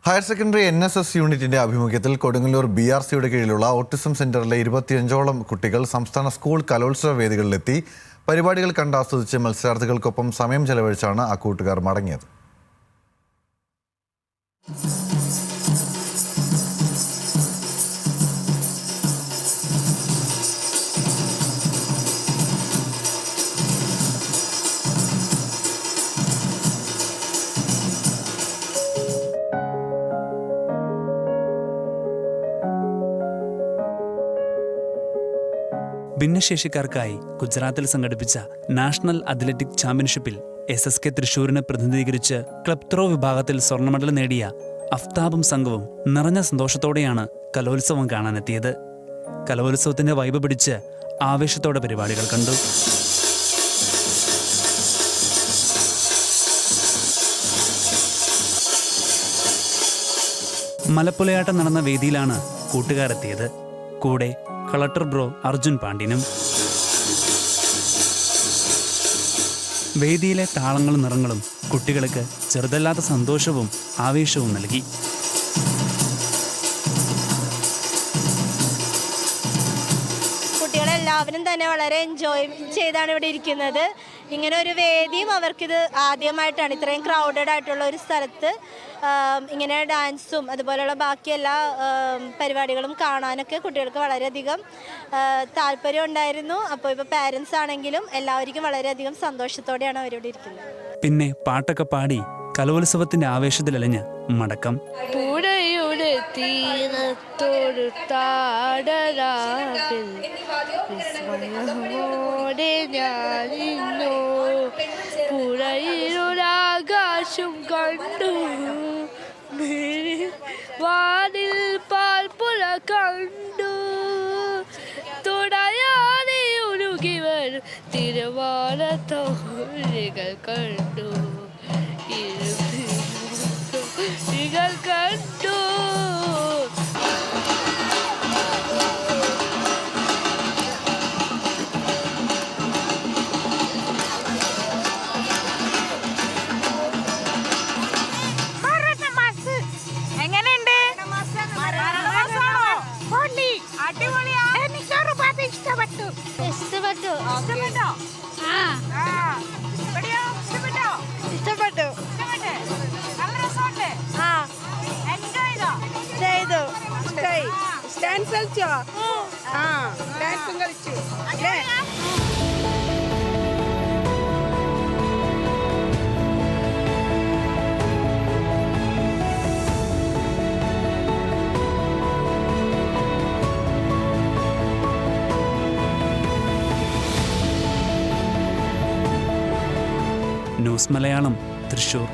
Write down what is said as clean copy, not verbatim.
Higher secondary NSS യൂണിറ്റിന്റെ ആഭിമുഖ്യത്തിൽ കൊടുങ്ങല്ലൂർ BRCയുടെ കീഴിലുള്ള ഓട്ടിസം സെന്ററിലെ 25ഓളം കുട്ടികൾ സംസ്ഥാന സ്കൂൾ കലോത്സവ വേദികളിലെത്തി. പരിപാടികൾ കണ്ടാസ്വദിച്ച് മത്സരാർത്ഥികൾക്കൊപ്പം സമയം ചെലവഴിച്ചാണ് ആ കൂട്ടുകാർ മടങ്ങിയത്. ഭിന്നശേഷിക്കാർക്കായി ഗുജറാത്തിൽ സംഘടിപ്പിച്ച നാഷണൽ അത്ലറ്റിക് ചാമ്പ്യൻഷിപ്പിൽ SSK തൃശൂരിനെ പ്രതിനിധീകരിച്ച് ക്ലബ് ത്രോ വിഭാഗത്തിൽ സ്വർണ്ണമെഡൽ നേടിയ അഫ്താബും സംഘവും നിറഞ്ഞ സന്തോഷത്തോടെയാണ് കലോത്സവം കാണാനെത്തിയത്. കലോത്സവത്തിന്റെ വൈബ് പിടിച്ച് ആവേശത്തോടെ പരിപാടികൾ കണ്ടു. മലപ്പുലയാട്ടം നടന്ന വേദിയിലാണ് കൂട്ടുകാരെത്തിയത്. കൂടെ കളക്ടർ ബ്രോ അർജുൻ പാണ്ഡ്യനും. വേദിയിലെ താളങ്ങളും നിറങ്ങളും കുട്ടികൾക്ക് ചെറുതല്ലാത്ത സന്തോഷവും ആവേശവും നൽകി. കുട്ടികളെല്ലാവരും തന്നെ വളരെ എൻജോയ് ചെയ്താണ് ഇവിടെ ഇരിക്കുന്നത്. ഇങ്ങനെ ഒരു വേദിയും അവർക്കിത് ആദ്യമായിട്ടാണ്. ഇത്രയും ക്രൗഡഡ് ആയിട്ടുള്ള ഒരു സ്ഥലത്ത് ഇങ്ങനെ ഡാൻസും അതുപോലെയുള്ള ബാക്കി എല്ലാ പരിപാടികളും കാണാനൊക്കെ കുട്ടികൾക്ക് വളരെയധികം താല്പര്യം ഉണ്ടായിരുന്നു. അപ്പോൾ ഇപ്പോൾ പാരൻസ് ആണെങ്കിലും എല്ലാവർക്കും വളരെയധികം സന്തോഷത്തോടെയാണ് അവരിവിടെ ഇരിക്കുന്നത്. പിന്നെ പാട്ടൊക്കെ പാടി കലോത്സവത്തിന്റെ ആവേശത്തിലലിഞ്ഞ് മടക്കം. പുഴയുടെ തീരത്തോട് താടരാവിൽ വിസ്മയമോടെ ഞാനിന്നു പുഴയിലൊരാകാശം കണ്ടു, വാനിൽ പാൽപ്പുഴ കണ്ടു, തുടയാതെ ഒഴുകി വരും തിരുവാലത്തോഴികൾ കണ്ടു, കണ്ടു. എങ്ങനെയുണ്ട്? ഇഷ്ടപ്പെട്ടു. ഇഷ്ടപ്പെട്ടു. ഇഷ്ടപ്പെട്ടു. ചെയ്തു. ഡാൻസ് കളിച്ചോ? ഡാൻസും കളിച്ചു. ന്യൂസ് മലയാളം, തൃശൂർ.